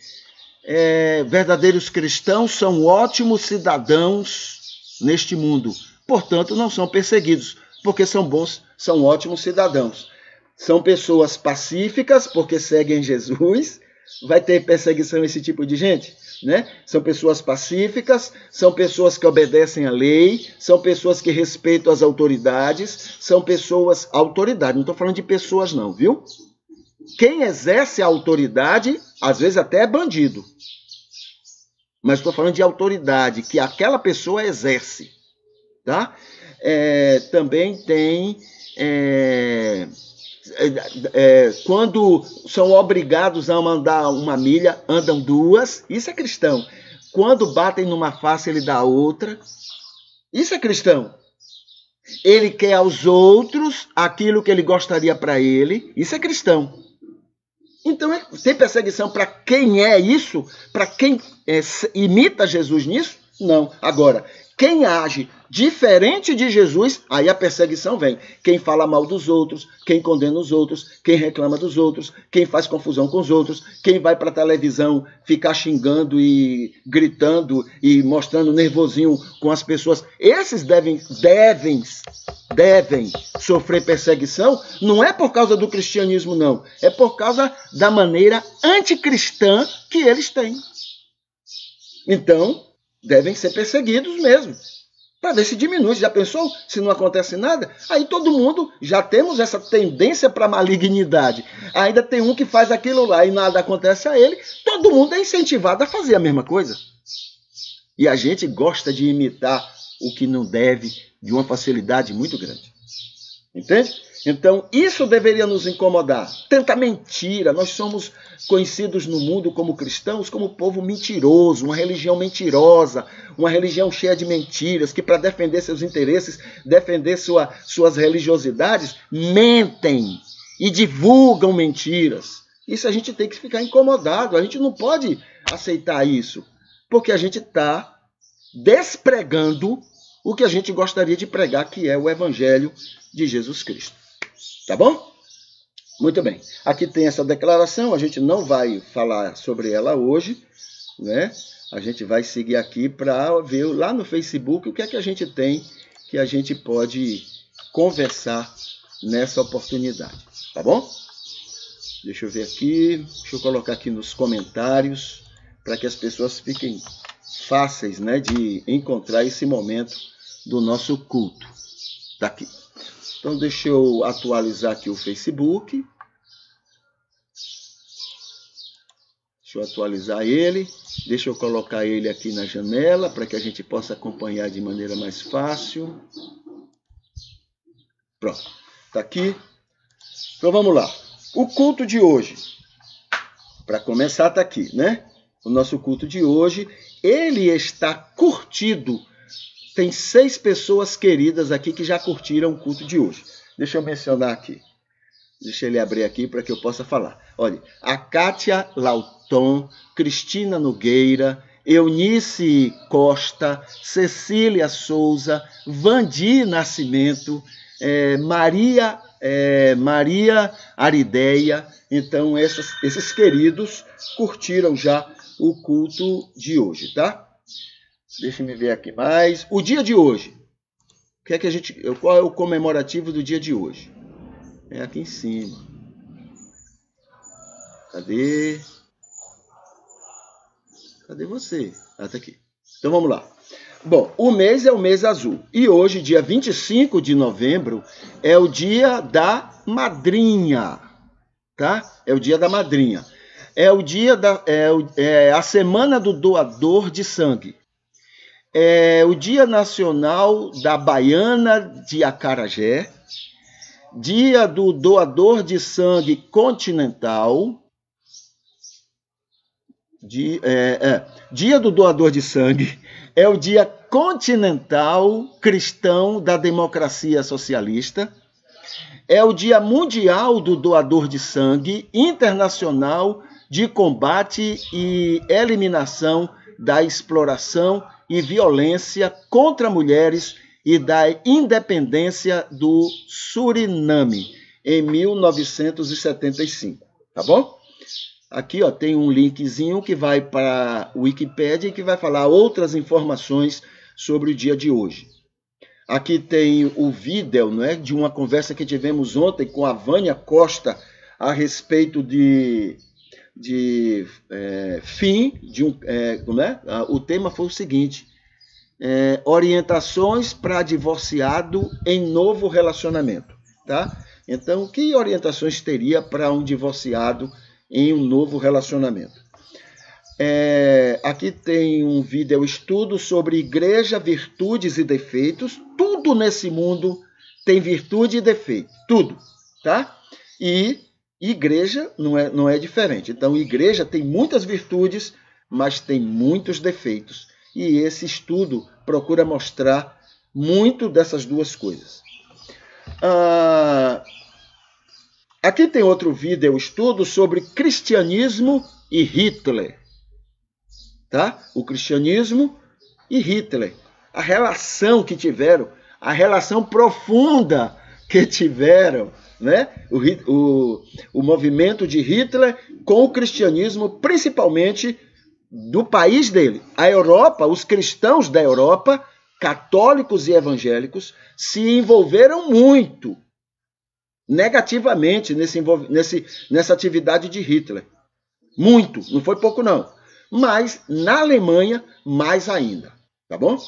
Verdadeiros cristãos são ótimos cidadãos neste mundo. Portanto, não são perseguidos, porque são bons, são ótimos cidadãos. São pessoas pacíficas porque seguem Jesus. Vai ter perseguição esse tipo de gente, né? São pessoas pacíficas, são pessoas que obedecem à lei, são pessoas que respeitam as autoridades, são pessoas... Autoridade, não estou falando de pessoas não, viu? Quem exerce a autoridade, às vezes até é bandido. Mas estou falando de autoridade, que aquela pessoa exerce, tá? Também tem... quando são obrigados a andar uma milha, andam duas. Isso é cristão. Quando batem numa face, ele dá outra. Isso é cristão. Ele quer aos outros aquilo que ele gostaria para ele. Isso é cristão. Então, tem perseguição para quem é isso? Para quem imita Jesus nisso? Não. Agora, quem age diferente de Jesus, aí a perseguição vem. Quem fala mal dos outros, quem condena os outros, quem reclama dos outros, quem faz confusão com os outros, quem vai para a televisão ficar xingando e gritando e mostrando nervosinho com as pessoas. Esses devem sofrer perseguição, não é por causa do cristianismo, não. É por causa da maneira anticristã que eles têm. Então, devem ser perseguidos mesmo. Para ver se diminui. Já pensou? Se não acontece nada, aí todo mundo, já temos essa tendência para malignidade. Ainda tem um que faz aquilo lá e nada acontece a ele, todo mundo é incentivado a fazer a mesma coisa. E a gente gosta de imitar o que não deve de uma facilidade muito grande. Entende? Então, isso deveria nos incomodar. Tanta mentira. Nós somos conhecidos no mundo como cristãos, como povo mentiroso, uma religião mentirosa, uma religião cheia de mentiras, que para defender seus interesses, defender suas religiosidades, mentem e divulgam mentiras. Isso a gente tem que ficar incomodado. A gente não pode aceitar isso, porque a gente está despregando o que a gente gostaria de pregar, que é o Evangelho de Jesus Cristo. Tá bom? Muito bem. Aqui tem essa declaração, a gente não vai falar sobre ela hoje, né? A gente vai seguir aqui para ver lá no Facebook o que é que a gente tem, que a gente pode conversar nessa oportunidade. Tá bom? Deixa eu ver aqui, deixa eu colocar aqui nos comentários, para que as pessoas fiquem fáceis, né, de encontrar esse momento do nosso culto. Tá aqui. Então, deixa eu atualizar aqui o Facebook. Deixa eu atualizar ele. Deixa eu colocar ele aqui na janela para que a gente possa acompanhar de maneira mais fácil. Pronto. Tá aqui. Então, vamos lá. O culto de hoje. Para começar, tá aqui, né? O nosso culto de hoje, ele está curtido. Tem 6 pessoas queridas aqui que já curtiram o culto de hoje. Deixa eu mencionar aqui. Deixa ele abrir aqui para que eu possa falar. Olha, a Kátia Lauton, Cristina Nogueira, Eunice Costa, Cecília Souza, Vandi Nascimento, Maria Arideia. Então, esses queridos curtiram já o culto de hoje, tá? Deixa eu ver aqui mais. O dia de hoje. Qual é o comemorativo do dia de hoje? É aqui em cima. Cadê? Cadê você? Ah, tá aqui. Então vamos lá. Bom, o mês é o mês azul. E hoje, dia 25 de novembro, é o dia da madrinha. Tá? É o dia da madrinha. É o dia a semana do doador de sangue. É o Dia Nacional da Baiana de Acarajé, Dia do Doador de Sangue Continental, Dia do Doador de Sangue, é o Dia Continental Cristão da Democracia Socialista, é o Dia Mundial do Doador de Sangue, Internacional de Combate e Eliminação da Exploração e Violência contra Mulheres e da Independência do Suriname, em 1975. Tá bom? Aqui tem um linkzinho que vai para a Wikipédia e que vai falar outras informações sobre o dia de hoje. Aqui tem o vídeo, né, de uma conversa que tivemos ontem com a Vânia Costa a respeito o tema foi o seguinte: orientações para divorciado em novo relacionamento, tá? Então, que orientações teria para um divorciado em um novo relacionamento? Aqui tem um vídeo estudo sobre igreja, virtudes e defeitos. Tudo nesse mundo tem virtude e defeito, tudo, tá? E igreja não é diferente. Então, igreja tem muitas virtudes, mas tem muitos defeitos. E esse estudo procura mostrar muito dessas duas coisas. Aqui tem outro vídeo estudo sobre cristianismo e Hitler. Tá? O cristianismo e Hitler. A relação que tiveram, a relação profunda que tiveram, né? O movimento de Hitler com o cristianismo, principalmente do país dele. A Europa, os cristãos da Europa, católicos e evangélicos, se envolveram muito negativamente nessa atividade de Hitler. Muito, não foi pouco não. Mas na Alemanha, mais ainda, tá bom?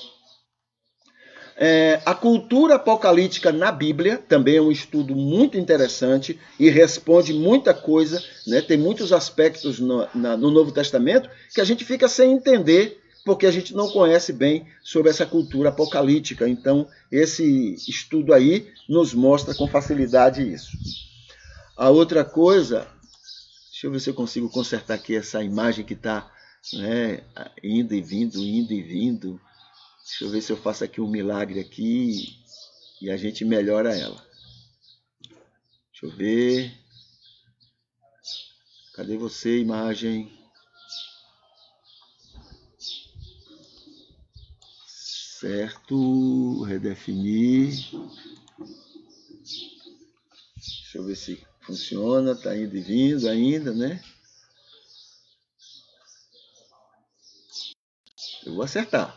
A cultura apocalíptica na Bíblia também é um estudo muito interessante e responde muita coisa, né? Tem muitos aspectos no Novo Testamento que a gente fica sem entender porque a gente não conhece bem sobre essa cultura apocalíptica. Então, esse estudo aí nos mostra com facilidade isso. A outra coisa, deixa eu ver se eu consigo consertar aqui essa imagem que está, né, indo e vindo, indo e vindo. Deixa eu ver se eu faço aqui um milagre aqui e a gente melhora ela. Deixa eu ver. Cadê você, imagem? Certo, redefinir. Deixa eu ver se funciona, tá indo e vindo ainda, né? Eu vou acertar.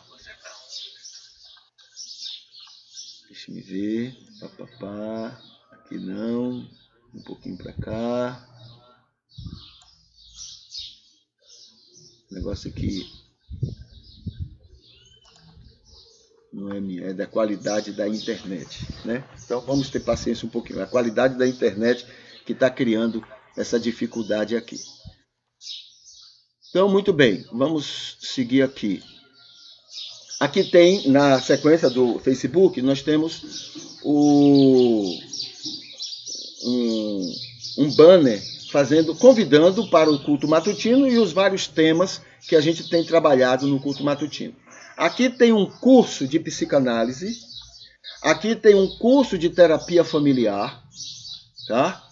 Deixa eu ver. Papapá. Aqui não. Um pouquinho para cá. O negócio aqui não é minha, é da qualidade da internet, né? Então vamos ter paciência um pouquinho. A qualidade da internet que está criando essa dificuldade aqui. Então, muito bem. Vamos seguir aqui. Aqui tem, na sequência do Facebook, nós temos um banner convidando para o culto matutino e os vários temas que a gente tem trabalhado no culto matutino. Aqui tem um curso de psicanálise, aqui tem um curso de terapia familiar, tá?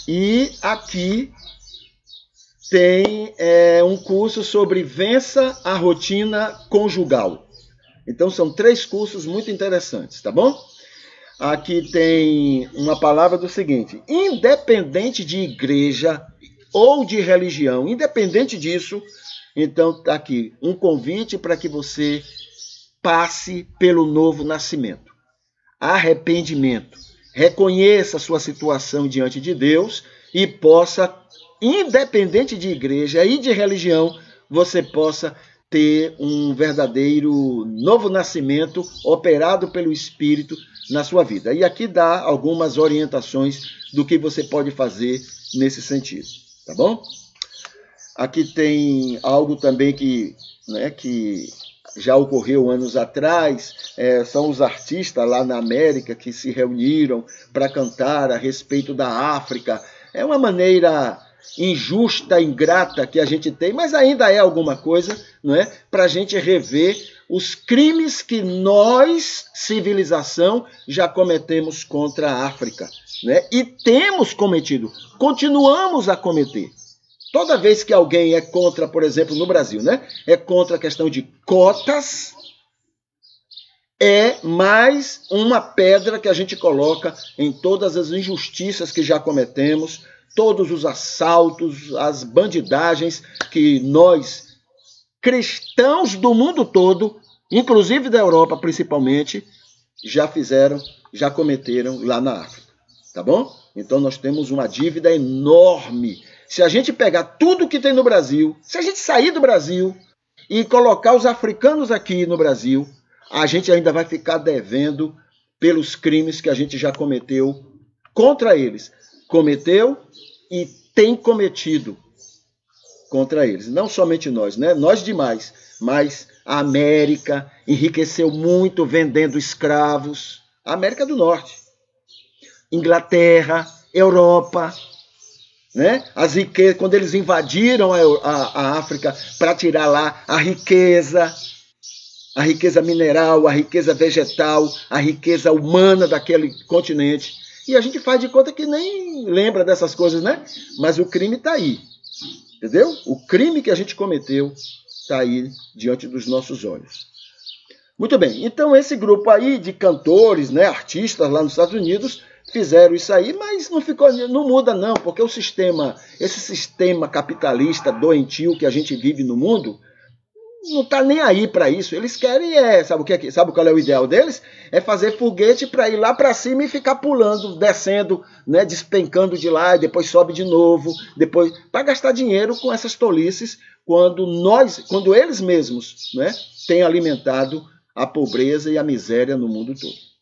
E aqui tem um curso sobre vença a rotina conjugal. Então, são 3 cursos muito interessantes, tá bom? Aqui tem uma palavra do seguinte: independente de igreja ou de religião, independente disso, então está aqui um convite para que você passe pelo novo nascimento. Arrependimento. Reconheça a sua situação diante de Deus e possa, independente de igreja e de religião, você possa ter um verdadeiro novo nascimento operado pelo Espírito na sua vida. E aqui dá algumas orientações do que você pode fazer nesse sentido, tá bom? Aqui tem algo também que já ocorreu anos atrás, são os artistas lá na América que se reuniram para cantar a respeito da África. É uma maneira injusta, ingrata que a gente tem, mas ainda é alguma coisa, não é? Para a gente rever os crimes que nós, civilização, já cometemos contra a África, né? E temos cometido, continuamos a cometer. Toda vez que alguém é contra, por exemplo, no Brasil, né? É contra a questão de cotas, é mais uma pedra que a gente coloca em todas as injustiças que já cometemos, todos os assaltos, as bandidagens que nós, cristãos do mundo todo, inclusive da Europa principalmente, já cometeram lá na África. Tá bom? Então nós temos uma dívida enorme. Se a gente pegar tudo que tem no Brasil, se a gente sair do Brasil e colocar os africanos aqui no Brasil, a gente ainda vai ficar devendo pelos crimes que a gente já cometeu contra eles. Cometeu e tem cometido contra eles. Não somente nós, né? Nós demais, mas a América enriqueceu muito vendendo escravos. A América do Norte. Inglaterra, Europa, né? As riquezas, quando eles invadiram a África para tirar lá a riqueza mineral, a riqueza vegetal, a riqueza humana daquele continente. E a gente faz de conta que nem lembra dessas coisas, né? Mas o crime está aí, entendeu? O crime que a gente cometeu está aí diante dos nossos olhos. Muito bem, então esse grupo aí de cantores, né, artistas lá nos Estados Unidos, fizeram isso aí, mas não muda não, porque esse sistema capitalista doentio que a gente vive no mundo, não está nem aí para isso. Eles querem, sabe qual é o ideal deles? É fazer foguete para ir lá para cima e ficar pulando, descendo, né, despencando de lá, e depois sobe de novo, depois para gastar dinheiro com essas tolices, quando eles mesmos, né, têm alimentado a pobreza e a miséria no mundo todo.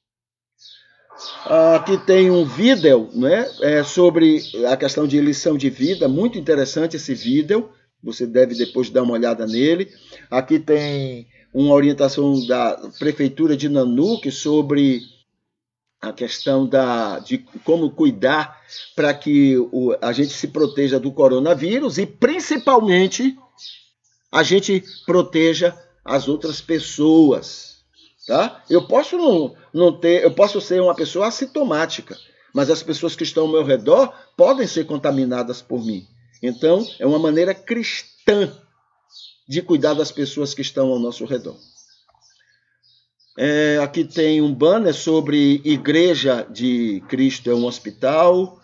Aqui tem um vídeo, né, sobre a questão de lição de vida, muito interessante esse vídeo, você deve depois dar uma olhada nele. Aqui tem uma orientação da Prefeitura de Nanuque sobre a questão de como cuidar para que a gente se proteja do coronavírus e, principalmente, a gente proteja as outras pessoas. Tá? Eu posso eu posso ser uma pessoa assintomática, mas as pessoas que estão ao meu redor podem ser contaminadas por mim. Então, é uma maneira cristã de cuidar das pessoas que estão ao nosso redor. Aqui tem um banner sobre Igreja de Cristo é um hospital,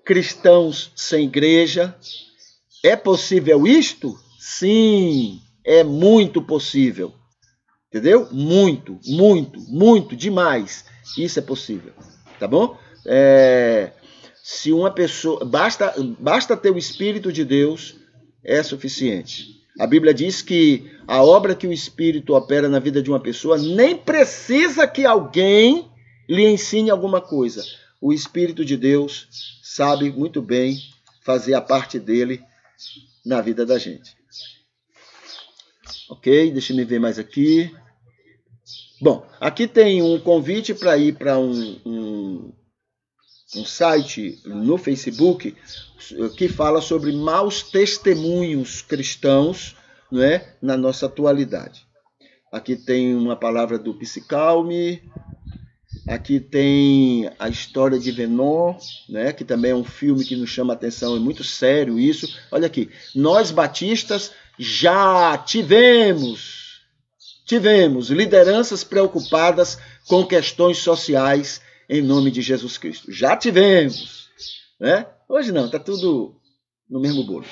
cristãos sem igreja. É possível isto? Sim, é muito possível. Entendeu? Muito, muito, muito, demais. Isso é possível, tá bom? Se uma pessoa... Basta ter o Espírito de Deus, é suficiente. A Bíblia diz que a obra que o Espírito opera na vida de uma pessoa nem precisa que alguém lhe ensine alguma coisa. O Espírito de Deus sabe muito bem fazer a parte dele na vida da gente. Ok, deixa eu ver mais aqui. Bom, aqui tem um convite para ir para um site no Facebook que fala sobre maus testemunhos cristãos, não é, na nossa atualidade. Aqui tem uma palavra do Psicalme. Aqui tem a história de Venom, né, que também é um filme que nos chama a atenção, é muito sério isso. Olha aqui, nós batistas já tivemos lideranças preocupadas com questões sociais em nome de Jesus Cristo. Já tivemos, né? Hoje não, está tudo no mesmo bolo.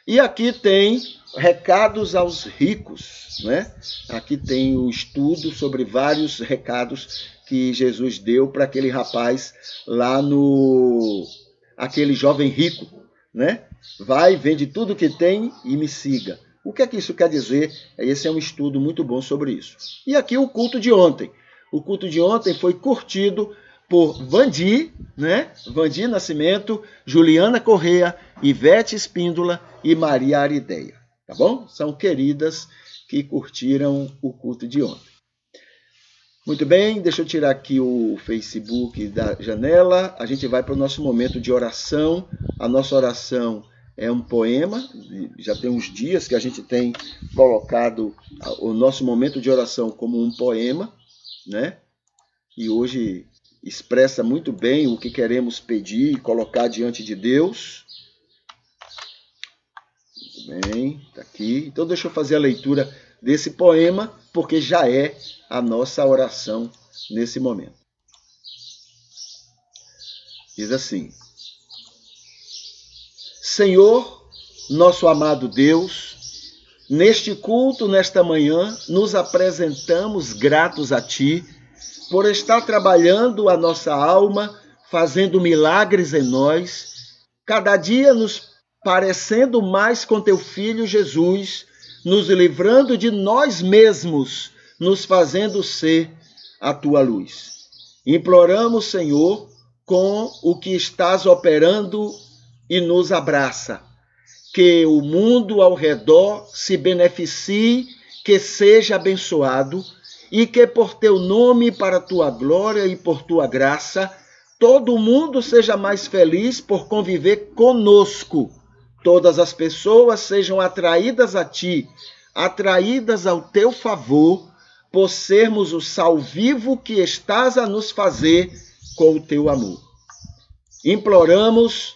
E aqui tem recados aos ricos, né? Aqui tem um estudo sobre vários recados que Jesus deu para aquele rapaz lá aquele jovem rico, né? Vai, vende tudo que tem e me siga. O que é que isso quer dizer? Esse é um estudo muito bom sobre isso. E aqui o culto de ontem. O culto de ontem foi curtido por Vandi, né? Vandi Nascimento, Juliana Correia, Ivete Espíndola e Maria Arideia. Tá bom? São queridas que curtiram o culto de ontem. Muito bem, deixa eu tirar aqui o Facebook da janela. A gente vai para o nosso momento de oração. A nossa oração é um poema, já tem uns dias que a gente tem colocado o nosso momento de oração como um poema, né? E hoje expressa muito bem o que queremos pedir e colocar diante de Deus. Muito bem, está aqui. Então deixa eu fazer a leitura desse poema, porque já é a nossa oração nesse momento. Diz assim: Senhor, nosso amado Deus, Neste culto, nesta manhã, nos apresentamos gratos a Ti por estar trabalhando a nossa alma, fazendo milagres em nós, cada dia nos parecendo mais com Teu Filho Jesus, nos livrando de nós mesmos, nos fazendo ser a Tua luz. Imploramos, Senhor, com o que estás operando e nos abraça, que o mundo ao redor se beneficie, que seja abençoado e que por Teu nome, para a Tua glória e por Tua graça, todo mundo seja mais feliz por conviver conosco. Todas as pessoas sejam atraídas a Ti, atraídas ao Teu favor, por sermos o sal vivo que estás a nos fazer com o Teu amor. Imploramos,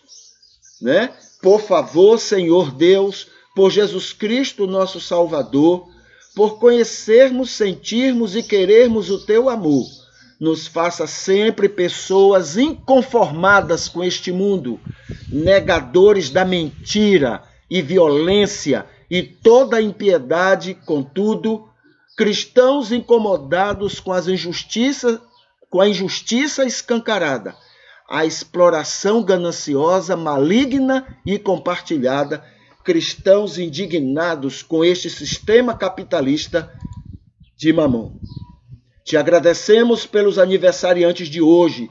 por favor, Senhor Deus, por Jesus Cristo, nosso Salvador, por conhecermos, sentirmos e querermos o Teu amor, nos faça sempre pessoas inconformadas com este mundo, negadores da mentira e violência e toda a impiedade, contudo, cristãos incomodados com a injustiça escancarada, a exploração gananciosa, maligna e compartilhada, cristãos indignados com este sistema capitalista de Mamon. Te agradecemos pelos aniversariantes de hoje,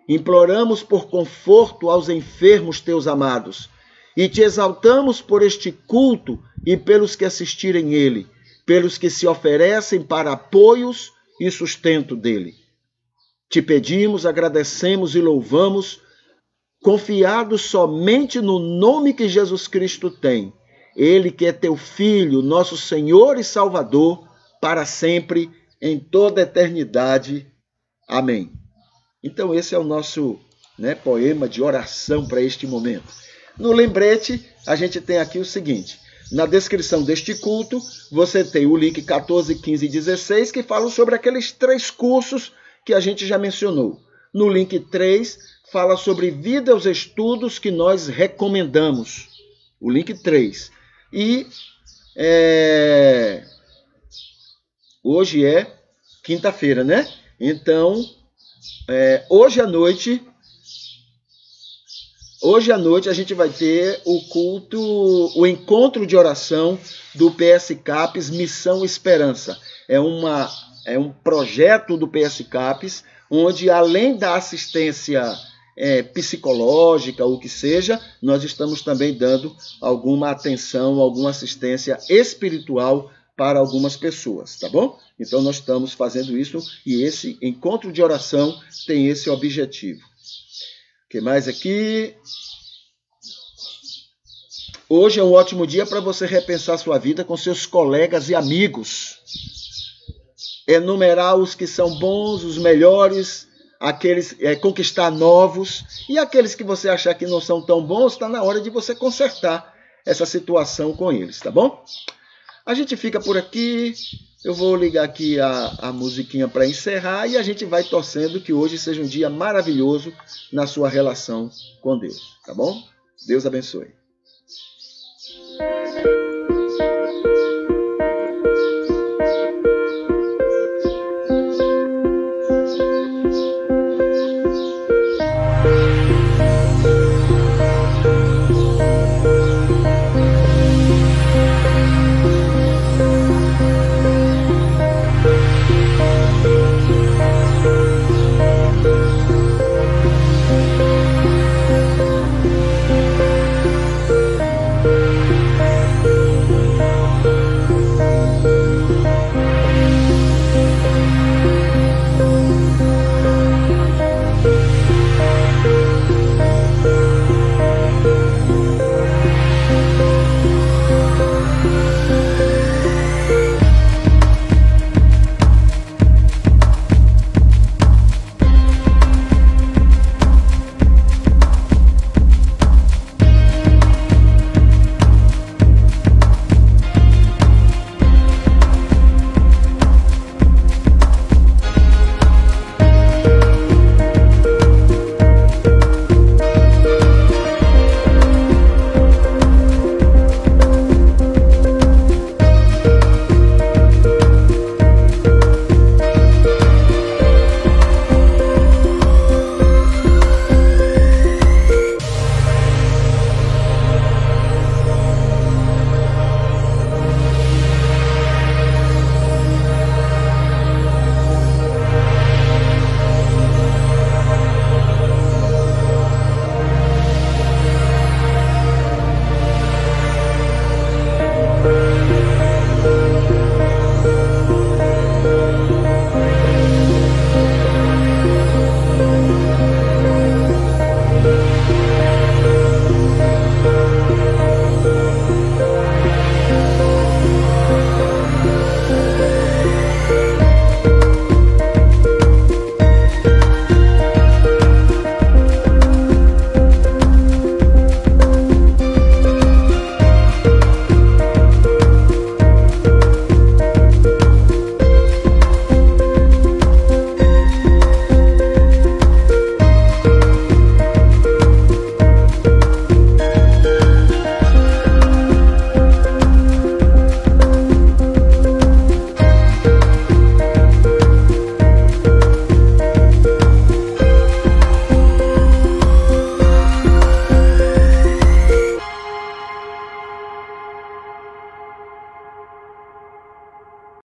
imploramos por conforto aos enfermos teus amados, e te exaltamos por este culto e pelos que assistirem ele, pelos que se oferecem para apoios e sustento dele. Te pedimos, agradecemos e louvamos, confiados somente no nome que Jesus Cristo tem, ele que é teu Filho, nosso Senhor e Salvador, para sempre, em toda a eternidade. Amém. Então esse é o nosso poema de oração para este momento. No lembrete, a gente tem aqui o seguinte: na descrição deste culto, você tem o link 14, 15 e 16, que falam sobre aqueles 3 cursos que a gente já mencionou. No link 3, fala sobre vida aos estudos que nós recomendamos. O link 3. E hoje é quinta-feira, né? Então, hoje à noite a gente vai ter o culto, o encontro de oração do PS CAPES Missão Esperança. É um projeto do PS CAPES, onde além da assistência psicológica, ou o que seja, nós estamos também dando alguma atenção, alguma assistência espiritual para algumas pessoas, tá bom? Então nós estamos fazendo isso e esse encontro de oração tem esse objetivo. O que mais aqui? Hoje é um ótimo dia para você repensar sua vida com seus colegas e amigos. Enumerar os que são bons, os melhores, aqueles conquistar novos, e aqueles que você achar que não são tão bons, está na hora de você consertar essa situação com eles, tá bom? A gente fica por aqui, eu vou ligar aqui a musiquinha para encerrar e a gente vai torcendo que hoje seja um dia maravilhoso na sua relação com Deus, tá bom? Deus abençoe.